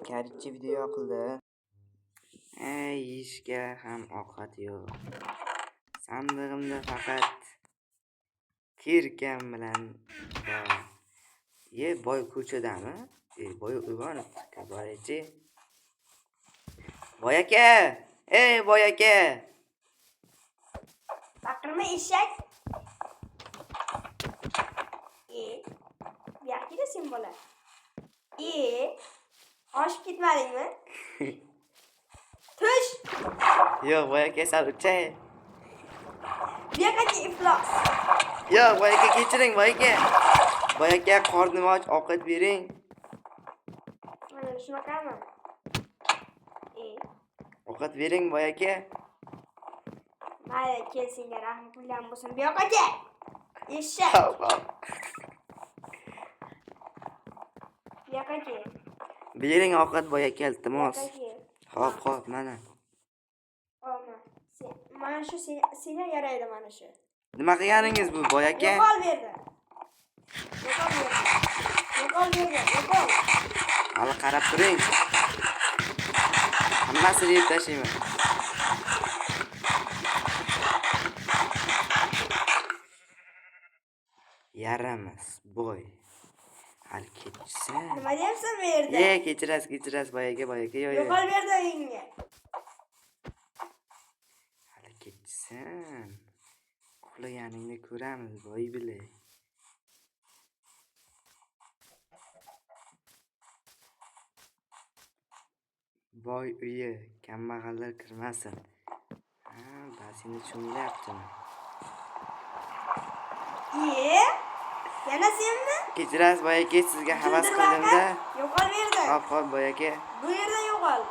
Karchi video qildi. Yeyishga ham ovqat yo'q. Sandig'imda faqat tirkam bilan bor. Boy ko'chadami? Boy uyg'onibdi. Boychi. Boy aka! Boy aka! Baqirma eshak. Bu yoqqa kelsin bola. Oshib ketmadingmi? Tush. Yo'q, boy aka, sal o'chay. Bu yoqqa iflos. Yo'q, boy aka, kechiring, boy aka. Boy aka, qornim och, ovqat bering. Mana shunaqami? Ovqat bering, boy aka. Mayli, kelsinga rahmi puldan bo'lsin. Bu yoqqa kel. Eshak. Hop. Bu yoqqa kel. Bering ovqat, boy aka, iltimos. Hop, mana. Mana shu senga yaraydi mana shu. Nima qilganingiz bu, boy aka? Yo'qol berdi. Yo'qol. Hali qarab turing. Hammasini yeb tashlayman. Yaramas, boy. Hali kechsa. Nima deyapsan bu yerda? Kechirasiz, boy aka, yo'q. Yo'qol berdi uyingga. Hali kechsan. Uxlaganingni ko'ramiz, boy bilay. Boy uyi, kambag'allar kirmasin. Basini cho'milyaptimi? Yana senmi? Kechirasiz, boy aka, sizga havas qildim-da. Yo'qol berdi. Hop, boy aka. Bu yerda yo'qol.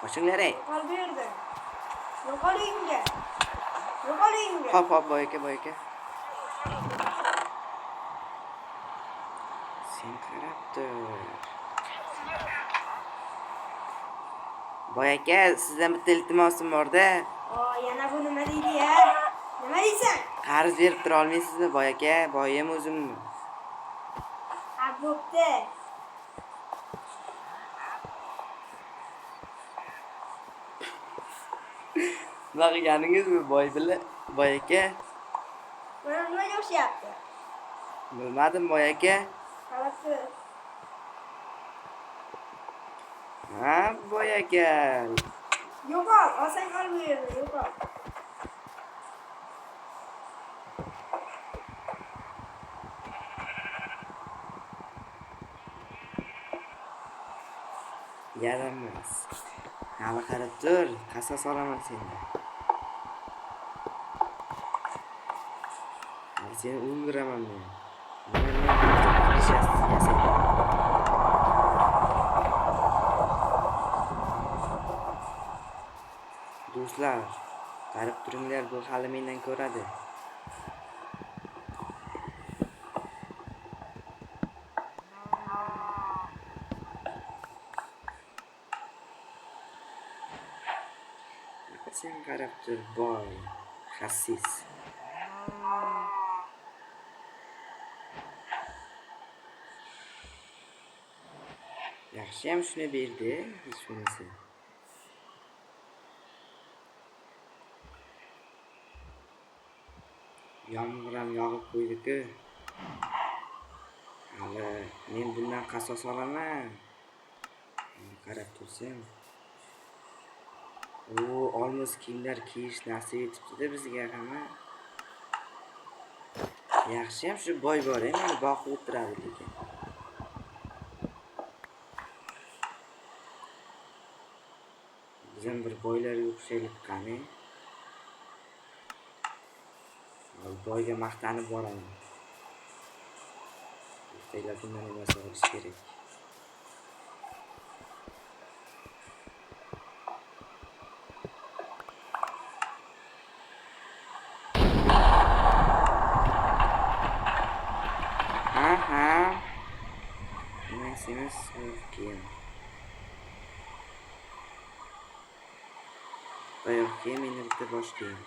Ochinglar ey. Yo'qol berdi. Yo'qol uyingga. Hop, boy aka. Sen qarab tur. Boy aka, sizdan bitta iltimosim bor-da. Yana bu nima deydi-ya? Nima deysan? Qarz berib tura olmaysizmi, boy aka? Boyim o'zimmi? Bo'pti. Nima qilganingiz-mi, boy aka? Mana nimaga o'xshayapti? Bilmadim, boy aka. Qarab tur. Boy aka. Yo'qol, olsang ol bu yerda, yo'qol. Yaramas. Hali qarab tur, qasos olaman seni. Seni o'ldiraman men. Do'stlar, qarab turinglar, bu hali mendan ko'radi. Sen qarab tur, boy, xasis. Yaxshiyam shuni berdi, hech bo'lmasa. Yomg'ir ham yog'ib qo'ydi-ku. Hali men bundan qasos olaman. Qarab tursam. Olmos kiyimlar kiyish nasib etibdi-da bizga hamma. Yaxshiyam shu boy bor, meni boqib o'tiradi lekin. Bizam bir boylarga o'xshaylik qani. Boyga maqtanib boraman. Ertaga bundan emas olish kerak. Semiz kiyim. Oyoq kiyim, endi bitta bosh kiyim.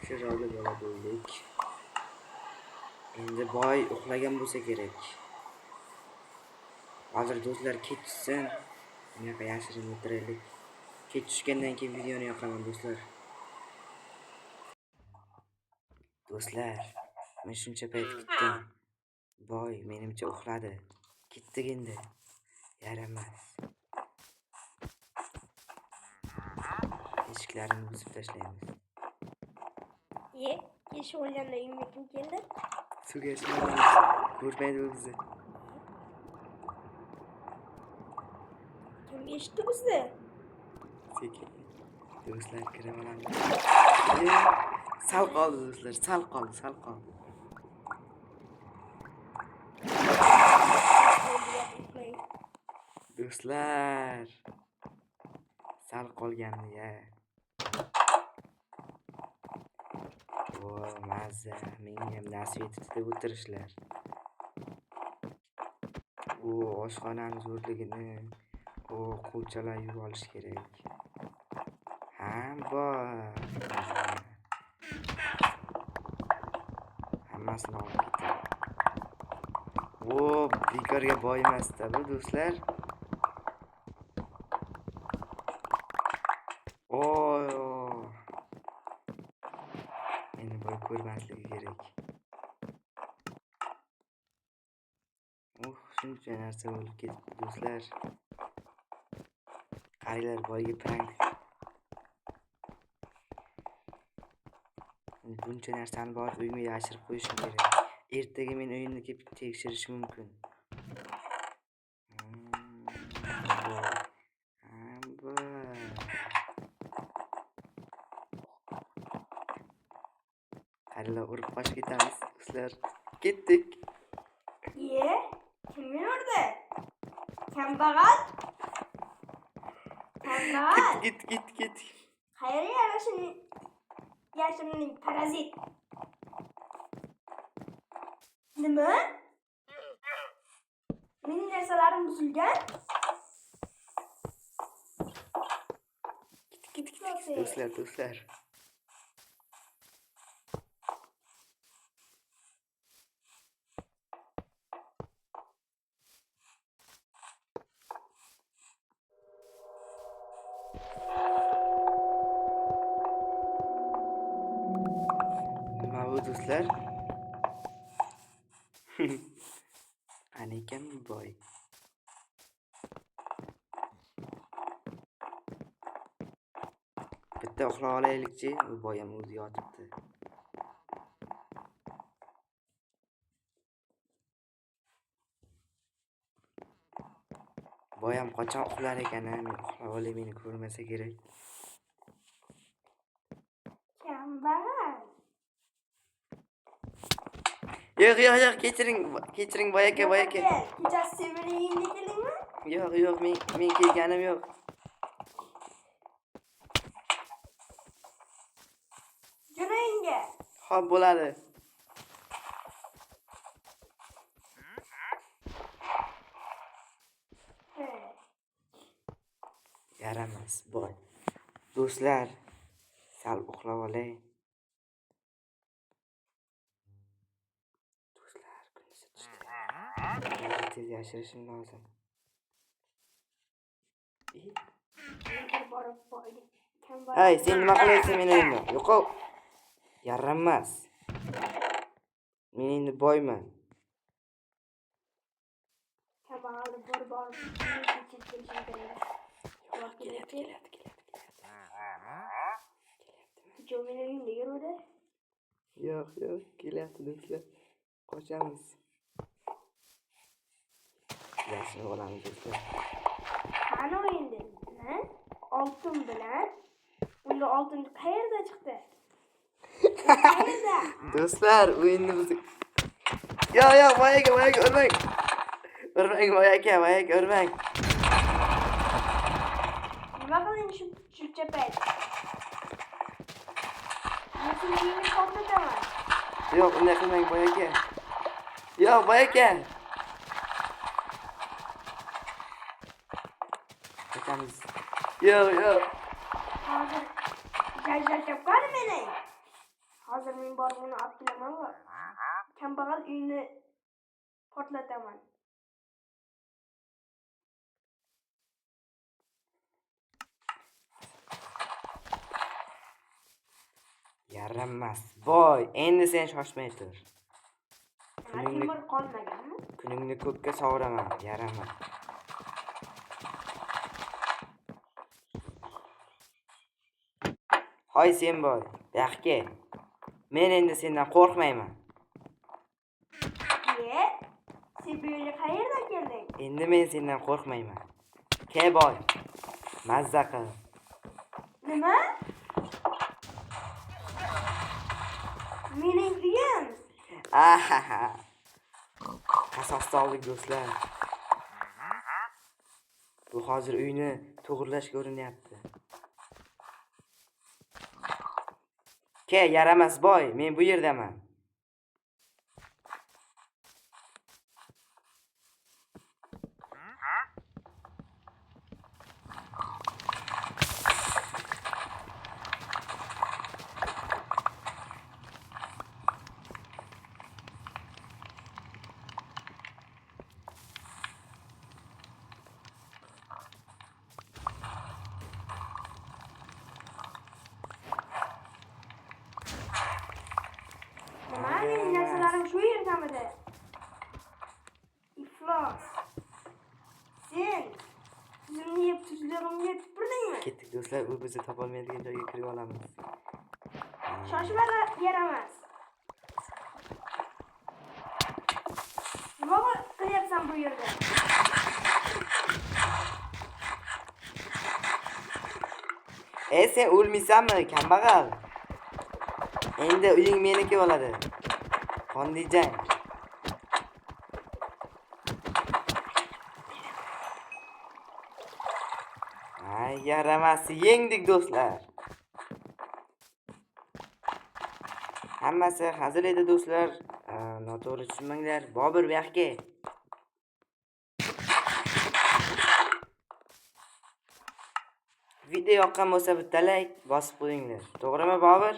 chiroyli bola bo'ldik. Endi boy uxlagan bo'lsa kerak. Hozir do'stlar kech tushsin. Bunaqa yashirin o'tiraylik. Kech tushgandan keyin videoni yoqaman do'stlar. Do'stlar, men shuncha payt kutdim. Boy menimcha uxladi. Ketdik endi. Yaramas. Eshiklarini buzib tashlaymiz. Kesh o'lganda uyimga kim keldi? Suvga chiqamiz. Ko'rmaydi u bizni. Kim eshitdi bizni? Sekin. Do'stlar kirib olamiz. Sal qoldi do'stlar, sal qoldi. Do'stlar. Sal qolgandi-ya. Mazza, menga ham nasib etibdi deb o'tirishlar. Oshxonamiz zo'rligini, quvchalar yuvib olish kerak. Bor. Hammasini olib ketadi. Bekorga boy emas-da bu do'stlar. Endi boy ko'rmasligi kerak. Shuncha narsa bo'lib ketdi do'stlar. Qaranglar, boyga prank. Buncha narsani borib uyimga yashirib qo'yishim kerak. Ertaga men uyimni kelib tekshirish mumkin. Qaranglar, urib qochib ketamiz do'stlar. Ketdik. Kim meni urdi? Kambag'al. Git. Qayerga yashirin parazit. Nima? Mening narsalarim buzilgan. Git. Do'stlar. Nima bu do'stlar? Qani ekan boy? Bitta uxlab olaylikchi, u boy ham o'zi yotibdi. Boy ham qachon uxlar ekan, men uxlab olay, meni ko'rmasa kerak. Kambag'al. Yo'q, kechiring boy aka. Kechasi sen meni uyingga keldingmi? Yo'q, men kelganim yo'q. Jo'nayingga. Xo'p, bo'ladi. Yaramas boy. Do'stlar, sal uxlab olay. Do'stlar, kunisi tushdi. Tez yashirishim lozim. Hey, sen nima qilyapsan meni uyimda? Yo'q. Yaramas. Men endi boyman. Kambag'alni borib keladi. Jo meni uyimda yuruvdi. Yo'q, kelyapti do'stlar. Qochamiz. Yashirib olamiz do'stlar. Qani o'yindi? Oltin bilan. Unda oltin qayerda chiqdi? Qayerda? Do'stlar, o'yinni biz. Yo'q, boy aka, urmang. Urmang boy aka, urmang. Nima qiling shuncha payt? Men seni uyingga qo'rqitaman. Yo'q, unday qilmang boy aka. Yo'q, boy aka. Qochamiz. Yo'q. Hozir jajjal chopqani meni. Hozir men borib uni olib kelaman va kambag'al uyini portlataman. Yaramas. Voy, endi sen shoshmay tur. Temir qolmaganmi? Kuningni ko'kka sovuraman. Yaramas. Hoy sen boy, yaxki. Men endi sendan qo'rqmayman. Sen bu yerga qayerdan kelding? Endi men sendan qo'rqmayman. Ke boy. Mazza qil. Nima? Mening uyim. Ahaha. Qasos soldik do'stlar. Bu hozir uyni to'g'irlash ko'rinyapti. Ke yaramas boy, men bu yerdaman. Nima? Mening narsalarim shu yerdamidi? Iflos. Sen tuzimni yeb tuzlig'imga tupirdingmi? Ketdik do'stlar, u bizni topolmaydigan joyga kirib olamiz. Shoshmala, yaramas. Nima qilyapsan bu yerda? Sen o'lmaysanmi, kambag'al? Endi uying meniki bo'ladi. Qonli jang. Ay, yaramas, yengdik do'stlar. Hammasi hazır edi do'stlar. Noto'g'ri tushunmanglar. Bobur bu yoqqa. Video yoqqan bo'lsa bitta like bosib qo'yinglar. To'g'rimi Bobur?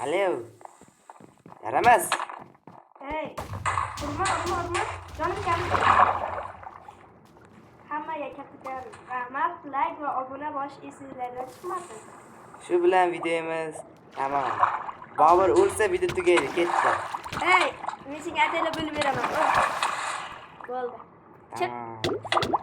Alo. Yaramas. Hey, urma. Jonim kam. Hammaga kattadan rahmat, like va obuna bo'lish esingizdan chiqmasin. Shu bilan videomiz tamom. Bobur o'lsa video tugaydi, ketdi. Hey, men senga atayla bo'lib beraman. Bo'ldi. Chiq. Tamam.